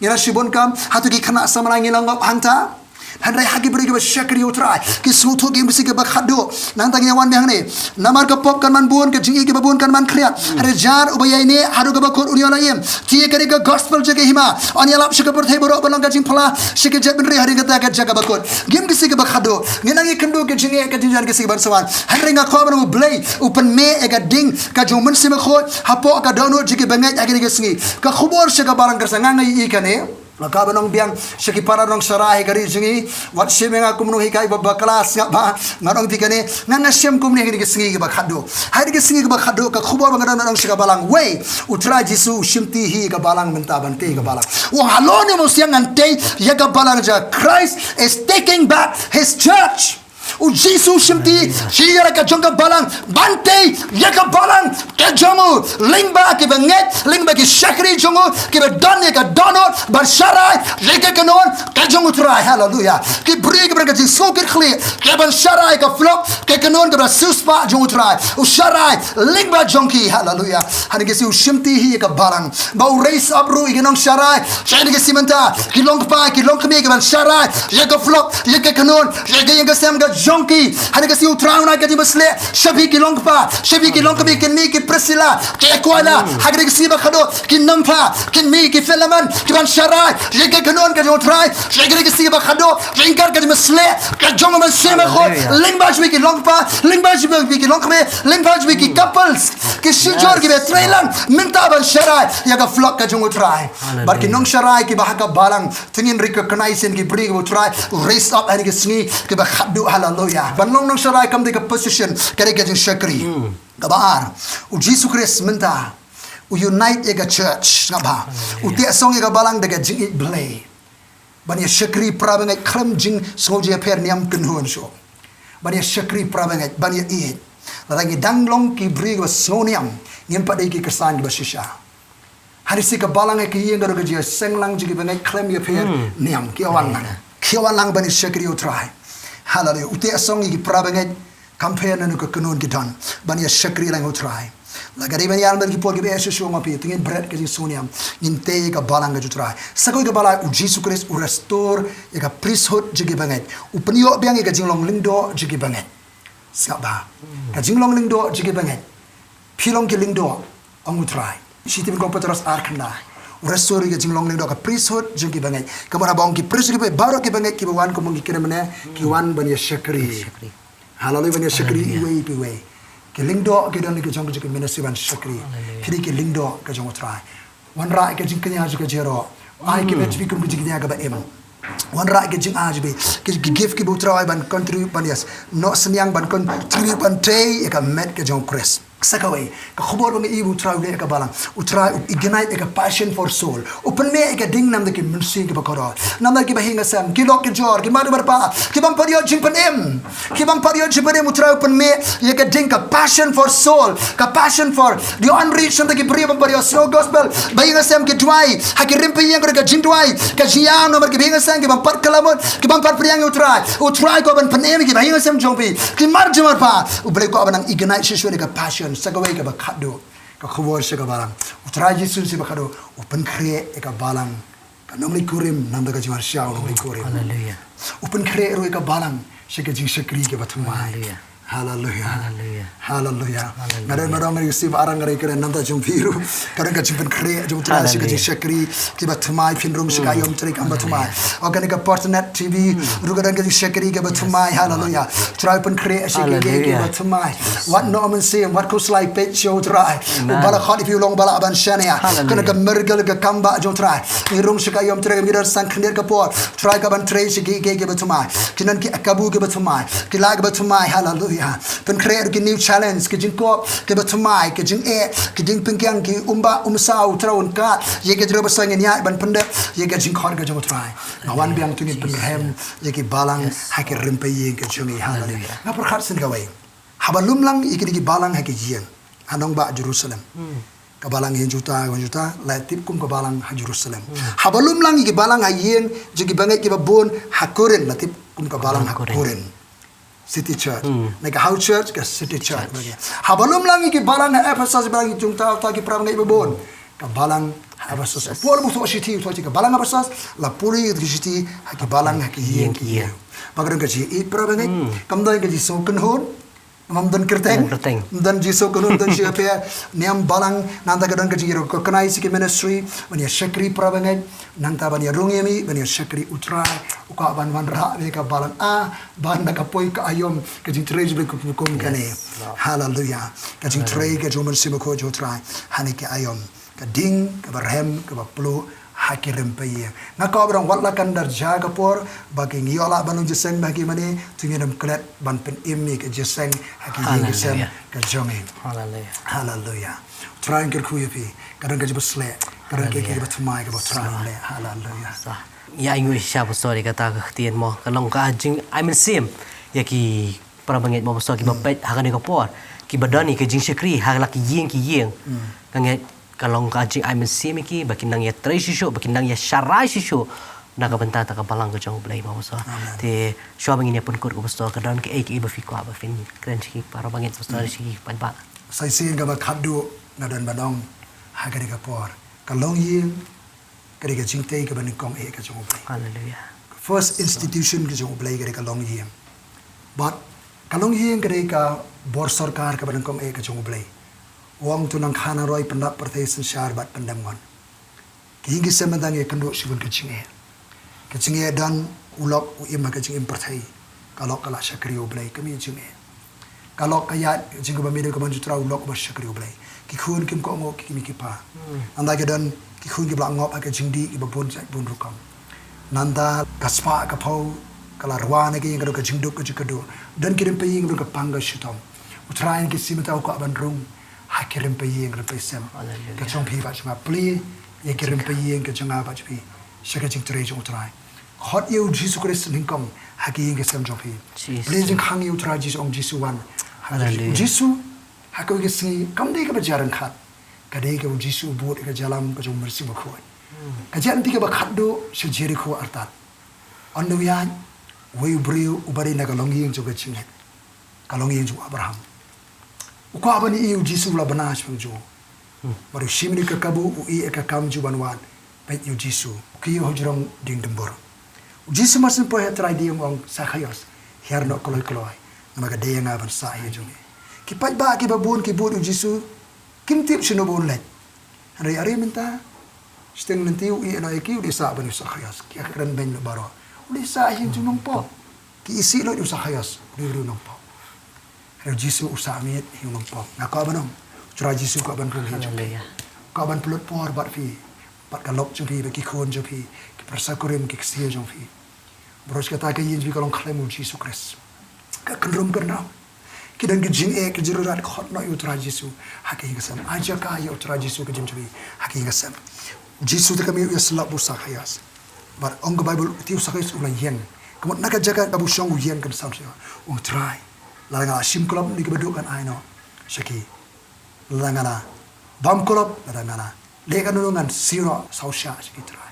ngira shibun kam hatu ki khana samra ngilang ngop hanta Handai hagi beri ke syakri utrai ki sutu ki mesti ke bakhado nang tangi wan behang ni namar ke pop kan man buon ke jingi ke babun kan man kriat hare jar ubaya ini haru ke bakut unia laim tie ke ke gospel jaga hima ania lap syaka berthai borok balong ka jing phala syake jat benri hari kata ke jaga bakut gim ki ke bakhado nginangi kendo ke jingi ke jinjan ke si barsawan hare nga kho ban blai upen me e ga ding ka jo men sima kho hapo ka download jike bangai agi ke singi ka khubor syaka barang kersa ngangai ikane maka benong biang syaki para nong sarai gari jingi wat shemenga kumno hikai ba kelas ngak ba ngarong tikane ngan syem kumne hini kesingi ba khado hai ke singi ba khado ka khubor bangadang nong syaka balang we utra jisu shimti hi ka balang menta bante ka balang wa halone mo siang ante ya ka balang ja Christ is taking back his church Jesus shimti shira ka jongka balang bante ya ka balang ka jomu lingba ki banget lingba ki syakri jongo ki don ya ka donot bar sharai ya ka kanon ka jongu trai hallelujah ki bri ki berka jisu ki khli ka ban sharai ka flop ka kanon ka suspa jongu trai u sharai lingba jongki hallelujah hani ki shimti hi ka balang ba raise up ru iginong sharai shani ki simenta ki long pa ki long kmi ka ban sharai ya ka flop ya ka kanon ya ka sem ka jonki hane kasi utrang na kadi basle shabi ki longpa shabi ki longpa ki mi ki presila ki akwala hagre ki siba khado ki nampa ki mi ki felaman ki ban sharai je ke kanon ka utrai hagre ki siba khado ringkar kadi masle ka jonga man sema kho lingba shbi ki longpa lingba shbi ki longme lingba shbi ki couples ki shijor ki betrailan minta ban sharai ya ka flok ka jong utrai bar ki nong sharai ki bahaka balang tingin recognize ki bri ki utrai raise up hane ki singi ki ba khadu hallelujah banlong nong sharai kam de ka position kare ka jing shakri kabar u Jesus Christ minta u unite ega church ngaba u te song ega balang de ka jing it blay ban ya shakri prabangai kram jing soje per niam kunhon sho ban ya shakri prabangai ban ya it larangi danglong ki bri wa soniam ngem pa de ki kersan ki basisha hari si ka balang ki yeng do ka ji senglang ji ki bangai kram ya per niam ki awan lang ban ya shakri u try hallelujah uti asong gi prabangai campaign anu ke kenun gidan bania syakri lang utrai lagari bani almer ki por ki be su ngapi tingin bread ke suniam inte ka balang ke utrai sakoi ke bala u Jesus Christ u restore ya ka priesthood jigi banget u penio biang ka jinglong lingdo jigi banget saba ka jinglong lingdo jigi banget pilong ki lingdo ang utrai siti ko petros arkanda restore ke jinglong lingdo ka priesthood jigi banget kamara bang ki priesthood ki baro ki banget ki wan ko mong ki kiremne ki wan bania syakri hallelujah bania syakri iwe ke lingdo ke dan ke jong ke ministry ban syakri kiri ke lingdo ke jong utrai wan ra ke jing kenya ke jero ai ke bet bikum ke jing nya ga ba em wan ra ke jing ajbe ke give ke utrai ban country ban yes no senyang ban country ban tay ka met ke jong kres sakaway ka khobor bang ibu utrai le ka balang utrai ignite ka passion for soul open me ka ding nam de ke ministry ke bakara nam de ke bahinga sam ki lok ke jor ki madu berpa ki bang padio jing pan em ki bang padio jing pan em utrai open me ye ka ding ka passion for soul ka passion for the unreached de ke bri bang padio slow gospel bahinga sam ke dwai ha ke rimpi yang ka jing dwai ka jiang no ke bahinga sam ke bang pat kalamon ki bang pat priang utrai ko ban pan em ke bahinga sam jongpi ki mar jumar pa uble ko ban ignite shishu ka passion sagaway ka bakado ka khobor se ka balang utrai Jesus se bakado open create ka balang ka Nongkhryiem nam da ka jiwar sha Nongkhryiem hallelujah open create ro ka balang se ka jing syakri ke batumai hallelujah hallelujah ngare marang ngari sib arang ngari kere nam da jung biru kadang ka jing create jung utrai se ka jing syakri ke batumai pinrong se ka yom tri ka batumai ogan ka Potternet TV ru kadang ka jing syakri ke batumai hallelujah try open create se ke batumai what no man say what goes like page show try bala khot if you long bala ban shania kana ka mergal ka kamba jung try irung se ka yom tri ka mirar sang khner ka por try ka ban tray se ke batumai kinan ki akabu ke batumai ki lag batumai hallelujah pen create ki new challenge ki jing ko ke batumai ke jing ki jing pengkyang ki umsau traun ka ye ke jero basang nya ban pende ye ke jing khon ka jung try ngawan biang tungin penhem ye ki balang ha ke rimpe ye ke jung hallelujah ngapur khat sin ka wai habalum lang ikini ki balang ha ke jiang anong ba Jerusalem ka balang hin juta la tip kum ka balang ha Jerusalem habalum lang ki balang ha yen jigi bangai ki babon hakuren la tip kum ka balang hakuren city church like a house church ka city church habalum lang ki balang ha Ephesus balang jungta ta ki pram ngai babon ka balang Ephesus por mu so city to ka balang Ephesus la puri ki city ha ki balang ha ki yen ki bagran ka ji i pram ngai kam dai ka ji so kan hon dan kerteng dan jiso kunun dan siapa niam balang nanta kadang kejiro ko kenai siki ministry bania syakri prabangai nanta bania rungiemi bania syakri utrai uka ban ra ka balang ban ka poi ka ayom kejing trej be kum kane hallelujah kejing trej ke jomen simako jo trai hani ke ayom ka ding ka barhem ka baplo hakirim paye ngaka berang watla kandar jaga por bagi ngiola banung jeseng bagi mani tunginam klet ban pen imi ke jeseng haki jeseng ke jongi hallelujah try ngir kuyepi kadang ke besle kadang ke batmai ke batran le hallelujah ya ingu siapa story kata kehtian mo kalong ka jing I mean sim ya ki para banget mo story ki bapet hakane ka por ki badani ke jing syakri hak laki yeng ki yeng kanget kalong ka jing I mean sim ki bakin nang ya tre shisho bakin nang ya sharai shisho naga benta ta ka balang ko jong blai mo so te sho bangin ya pun kur ko sto ka dan ke ek iba fi ko aba fin kren chi para banget sto chi pan ba sai sin ka ba khadu ngadan banong hagari ka por kalong yin kari ka jing te ka ban kong e ka jong blai hallelujah first institution ka jong blai kari kalong yin but kalong yin kari ka bor sarkar ka ban kong e ka jong blai wang tu nang khana roi pendak pertesen syar bat pendamongan ki semandang e kendo sibun kecing dan ulok uim kecing pertai kalau kala syakri oblai kami jinge kalau kaya jinge bamido kaman jutra ulok ba syakri oblai ki khun kim ko ngok ki mi ki pa anda ke dan ki khun ki bla ngop ka jingdi ki babon sai bun rukam nanda kaspa ka pau kala rwana ki ngado ka jingduk ka jikado dan kirim pe ying ka pangga shitom utrain ki simata ko ban rung hakirim pe yeng rempe sem ka chong phi ba chma pli ye kirim pe yeng ka changa ba chpi shaka jing tre jong trai hot you Jesus Christ lingkong haki yeng ke sem jong phi pli jing khang you trai Jesus ong Jesus wan Jesus hako ke singi kam de ka ba jaran khat ka de ka Jesus bot ka jalam ka jong mersi ba khoi ka jan ti ka ba khat do se Jericho artat on the yan we brio ubari na ka long yeng jong ka ching kalong yang juga Abraham ukwa bani iu Jisu la banas pang jo baru shimni ka kabu ui ka kam ju banwan pai iu Jisu kiyo hojrong ding dembor Jisu masin po try dia mong sakayos her no koloi koloi namaga de nga ban sa ye jo ki pai ba ki babun ki bun Jisu kim tip sino bon let hari hari minta steng nanti ui na ki di sa ban sakayos ki akran ben baro di sa hin junong po ki isi lo di sakayos di runong po Hari Jisu usamit hiung po. Ngako ba nong? Cura Jisu ko ban pun hijo. Ko ban pulut por bat fi. Bat kalok jong fi bagi kon jong fi. Ki persakurim ki ksio jong fi. Bros kata ke yin bi kalong klemu Jisu Kris. Ka kenrum kerna. Ki dan ki jing e ki jirurat khot no yu cura Jisu. Haki ngasam aja ka yu cura Jisu ke jim jbi. Haki ngasam. Jisu te kami yasla bu sakhayas. Bar ong Bible tiu sakhayas ulang yen. Kamot naga jaga kabu shong yen kan sam sia. Ong try. Lalangala sim kolop ni kebedukan aino seki lalangala bam kolop lalangala leka nulungan siro sausya seki trai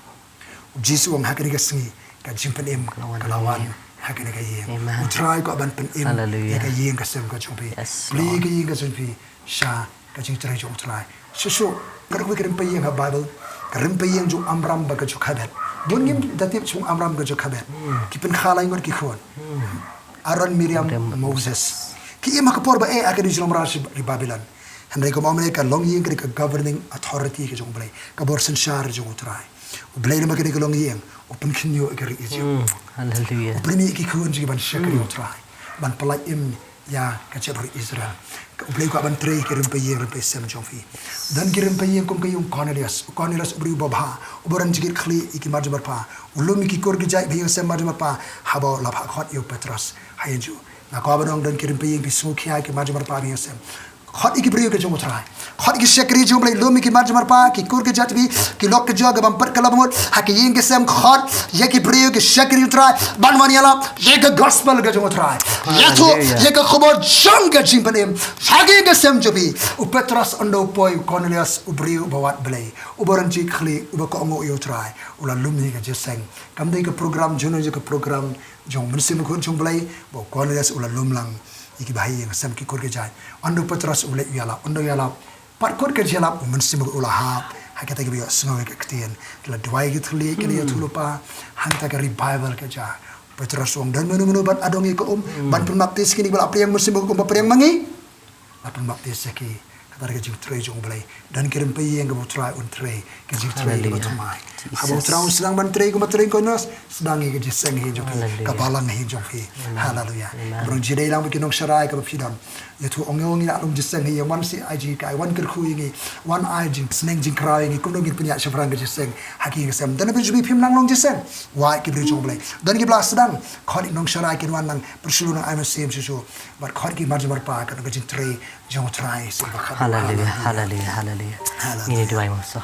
Jisu ang hakani kasengi ka jimpen kalawan hakani ka yeng utrai ko ban pen ka yeng kasem ka chompi bli ka yeng ka chompi sha ka jing trai jong trai susu kar ko kirim payeng ha Bible karim payeng jong amram ba ka jokhabet dunim datip jong amram ka jokhabet kipen khalai ngot ki khon Aaron, Miriam, Moses. Ki ima kapor ba akan di dalam rasi di Babylon. Henry ko mamane ka long ying ka governing authority ka jong blay. Ka borsen shar jong utray. Blay na magani ka long ying. Open kinyo ka ri ijo. Hallelujah. Open ni ki kun ji ban shakri utray. Ban palai im ya ka chabri Israel. Ka blay ko ban tray ka rimpe ying rimpe sem jong fi. Dan ki rimpe ying kum kayong Cornelius. Cornelius ubri babha. Ubaran jigit khli iki marjabar pa. Ulum ki kor gijai bhi sem marjabar pa. Habo labha khot yo Petros. Hayaju na ko abang dan kirim payeng bi smukhya ki marjamar pa bi sem khot iki priyo ke jong utrai khot iki shakri jong blai lomi ki marjamar pa ki kur ke jatbi ki lok ke jog bam par kalabmot haki ying ke sem khot ye ki priyo ke shakri utrai banwan yala ye ke gospel ke jong utrai yato ye ke khobor jong ke jing panem hagi ke sem jobi u Petros ondo poi Cornelius u priyo bawat blai u boran ji khli u ba ko ngo yo utrai ula lumni ke jeseng kam dei ke program jono je ke program jong mensim ko jong blai bo Cornelius ula lumlang iki bahaya yang sam ki kor ke jai ando Petros ula yala ando yala pat kor ke jala mensim ko ula hap hakata ke biyo sngo ke ktien la dwai ke thli ke ya thulupa hangta ke revival ke ja Petros wong dan menu bat adongi ko ban penbaptis kini bala priang mensim ko priang mangi bat penbaptis ki kata ke jutre jong blai dan kirim payeng ke butra untre ke jutre ke butumai habo traun sedang ban tre ko matring ko nos sedang ke jiseng hi jong ka Balang hi jong fi haleluya brong jidai lang ke nong sharai ka pidam yetu ongong ina lum jiseng hi wan si aji kai wan ker khu ngi wan ai jing sneng jing krai ngi kum dong punya shafrang ke jiseng haki ke sam dan be jubi phim nang long jiseng wa ke bri jong blai dan ke blas sedang khot nong sharai ke wan nang persulun ai sem su bar khot ki marjamar pa ka ke jing tre jong trai se ba Hallelujah, hallelujah, hallelujah. Ini doa yang masuk.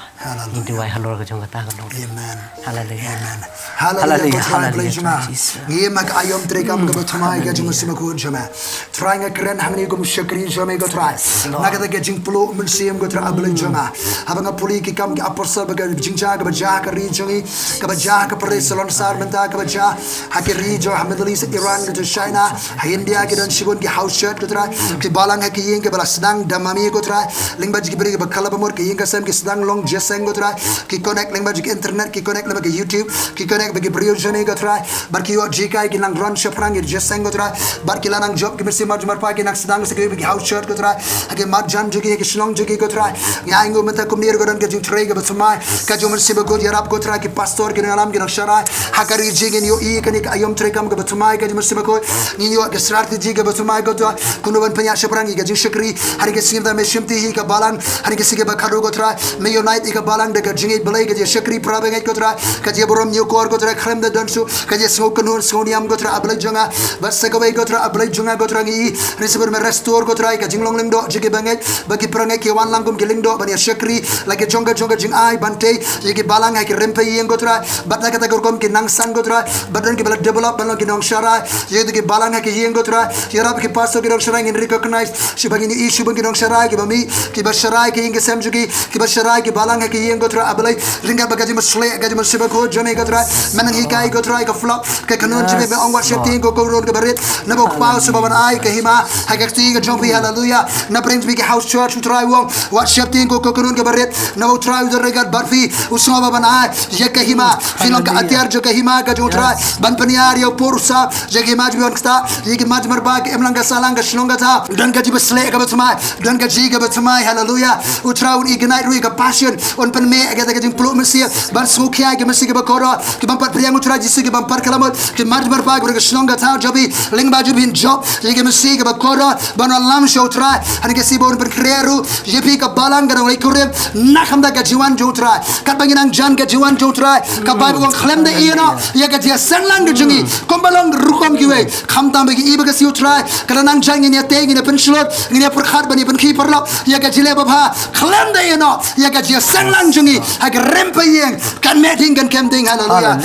Ini doa halor ke jong kata kan. Amen. Hallelujah. Amen. Hallelujah, Hallelujah. Jesus. Ngi mag ayom trekam ke batumai ke jong sima ko jama. Try nga kren hamni ko mushakri jama ko try. Naga ke jing pulu mensim ko tra ablen jonga. Habanga puli ki kam ki apostle baga jingja ke baja ke ri jongi ke baja ke pare salon sar menta ke baja hakiri jo Middle East Iran ke China India ke dan shibun ki house shirt ko tra ki Balang ke yeng ke bala sedang damami ko tra lingbaj ki beri ke bakala bamor ke yeng ke sam ki sedang long jeseng ko tra ki connect lingbaj ki internet ki connect ke YouTube ki connect bagi brio jone ko tra bar ki yo jikai ki nang run shafrang ki jeseng ko tra bar ki lanang job ki mesti marjumar pa ki nang sedang se ke house shirt ko tra ke marjan jogi ki Shillong jogi ko tra ya ingo menta kumnir ko dan ke jing tre ke batsumai ka jo mesti ko yarab ko tra ki pastor ki nalam ki nang sharai hakari jingen yo I kan ki ayom tre kam ke batsumai ka mesti ko ni yo ke strategy ke batsumai ko tra kuno ban panya shafrang ki jing shakri hari ke singda me shimti hi ka Balang hari ke sige ba khadu ko tra me unite ka Balang de ka jingi belai ke shakri prabe ngai ko tra ka je borom new kor ko tra khrem de dansu ka je sngok kunun soniam ko tra ablai jonga bas se ko bai ko tra ablai jonga ko tra ngi risibur me restore ko tra ka jinglong lengdo jige bangai bagi prangai ke wan langkum ke lengdo ban ya shakri lagi jonga jonga jing ai bante ye ke Balang hai ke rempe yeng ko tra bat la kata gorkom ke nang sang ko tra badan ke bala develop ban ke nong shara ye ke Balang hai ke yeng ko tra yarab ke paso ke nong shara in recognize shibagi ni issue bagi nong shara ke bami ke basharai ke yeng ke samjugi ke basharai ke Balang hai ke yeng ko tra ablai ringa bagaji slek ka jum sibako jame ka try manang hikai ka try ka flop ka kanon jame be ongwa shepting ko ron ka barit na bo pa so baban ai ka hima ha ka ti ka jompi hallelujah na brings me house church to try wong what shepting ko ron ka barit na bo try the regat barfi usma baban ai ye ka hima Shillong ka atyar jo ka hima ka jo try ban paniar yo pursa je ka maj bion ksta ye ka maj marba ka emlang ka salang ka Shillong ka ta dan ka jibe slek ka batmai dan ka ji ka batmai hallelujah u try un ignite ru ka passion on pen me ka jing plu mesia ban sukhya ka mesia ka bakora ki ban pat priang u try jisu ki ban par kalamot ki maj marba ka Shillong ka ta jobi ling ba jubin job ye ka mesia ka bakora ban lam show try han ka si bon per kreru ye pi ka balang ka Nongkhryiem nakam da ka jiwan jo try ka banginang jan ka jiwan jo try ka ba ko khlem da ina ye ka dia sanglang ka jungi kombalong rukom ki we kham tam ki iba ka si try ka nang jang ni te ni pen slot ni per khat bani pen ki per lop ye ka jile ba pha khlem da ina ye ka dia sanglang jungi ha ka rempa yeng kan meting kan kemting hallelujah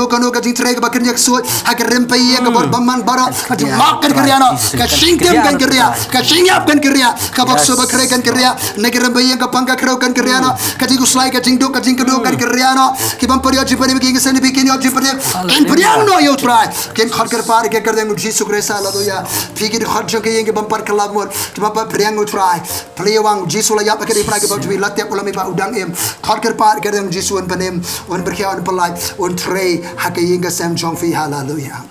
kanu ka jing try ka ba ken yak so ha ka rempa yeng ka bor baman bara ka jing mak kan kriya ka singkem kan kriya ka singyap kan kriya ka bakso ba kre kan kriya ne ka rempa yeng ka pangka kro kan kriya no ka jing uslai ka jing do ka jing kedo kan kriya no ki bam per yo jipani ki ngi sani bikin yo jipani kan priang no yo try ken khot kar par ke kar de Jesus Christ hallelujah fikir khot jo ke yeng bam par kalab mor ki bam par priang no try plewang Jesus la yap ka di pra ke bam bi latep ulami ba udang em khot kar par ke de Jesus on panem on berkhia on polai on tray ha ke yeng ka sam jong fi hallelujah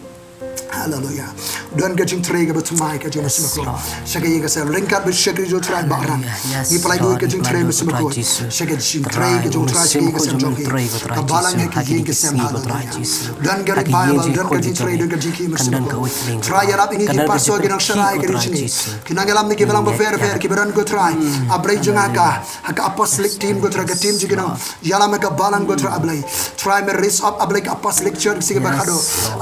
hallelujah don ga jing tray ga batmai ka jing masmako shaga yega sa ringkat be shaga jo tray baran ni palai do ga jing tray masmako shaga jing tray ga jo tray shaga yega sa jong ka balang ka yega sam hallelujah don ga bible don ga jing tray don ga jing ki masmako try ya rap ini ki paso ga nang sharai ga jing ki nang lam ni ki balang ba fer ki baran go try ablai jong ka apostolic team go try ga team jing no yala me ka balang go try ablai try me raise up ablai apostolic church siga ba khado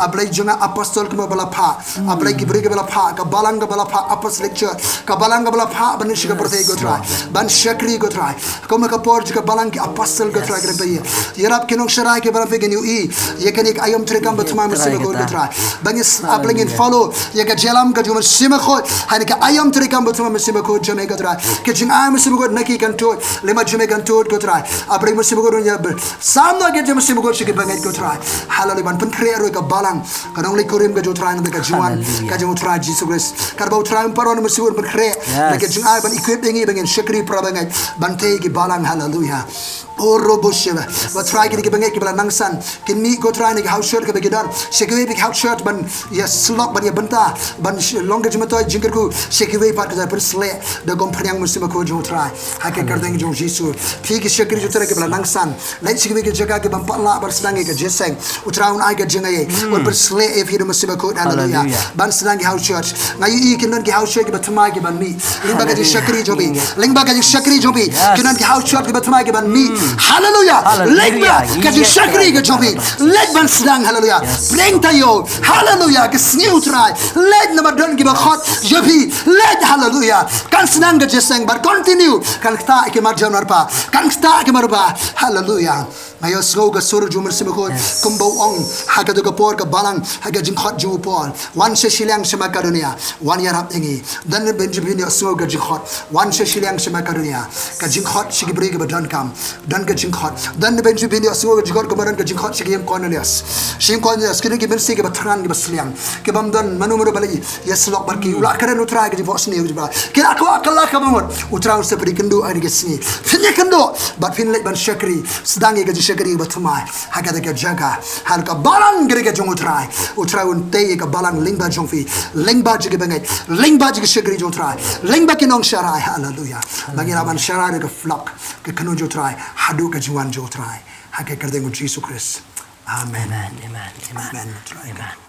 ablai jong apostol ko bala pha ablai ki brige bala pha ka balang ka bala pha apos lecture ka balang ka bala pha ban shiga birthday go try ban shakri go try ko ma ka porj ka balang ki apostle go try kre ye yerap kinong sharai ke bala fegen yu e ye kan ek ayam tre kam batma ma se go try ban is abling in follow ye ka jelam ka juma sima kho han ka ayam tre kam batma ma se go jame go try ke jing am se go naki kan to le ma jame kan to go try ablai ma se go nya sam no ke jama se go shige bangai go try halal ban pen kre ro ka balang ka Nongkhryiem ka jo try na ka jiwan ka jo try Jesus Christ ka ba try paron ma siwon pen kre na ke jing ai ban equip dengi bangen shakri pra bangai ban te ki balang hallelujah oro bosheva ba try ki bangai ki bala nangsan kin mi go try ni house shirt ka be gidan shekwe bi house shirt ban ya slok ban ya banta ban long ke jmato jingker ku shekwe pat ka per sle da gom phanyang musima ko jo try ha ke kar deng jo Jesus phi ki shakri jo try ke bala nangsan lai shekwe ke jaga ke ban patla bar sedang ke jeseng utraun ai ke jingai or per sle if hidu musima ko hallelujah ban sedang ki house shirt ngai i kinan ki house shirt ke batma ke ban mi ling ba ke shakri jo bi ling ba ke shakri jo bi kinan ki house shirt ke batma ke ban mi hallelujah leg ba ka ji shakri ga jobi leg ban sedang hallelujah bring tayo hallelujah ke sniu try leg na madon gi ba khot jobi leg hallelujah kan sedang ga jeseng bar continue kan ta ke marjan marpa kan ta ke marba hallelujah mayo sgo ga sur jumur simko kumbo ong ha ga ga por ka balang ha ga jing khot ju por wan se Shillong sema karunia wan yarap ingi dan benjamin yo sgo ga jing khot wan se Shillong sema karunia ka jing khot shigi brige ba don kam dan ga jing khot dan benjamin yo sgo ga jing khot ka baran ga jing khot shigi yem cornelius shim cornelius kini ki ben se ga batran ga Shillong ke bam don manu manu bali yes lok bar ki ula karen utra ga vos ni ba kira ko akalla ka mamot utra se pri kendo ani ga sni finye kendo bat fin lek ban shakri sedang ga shakri batmai ha ga ga jaga hal ka balang ga ga jong utra un te ga balang lingba jongfi lingba ji ga bangai lingba ji ga shakri jong try lingba ki nong sharai hallelujah bagira ban sharai ga flock ke kanu jo try hadu ka jiwan jo try ha ga kar de Jesus Christ amen amen amen amen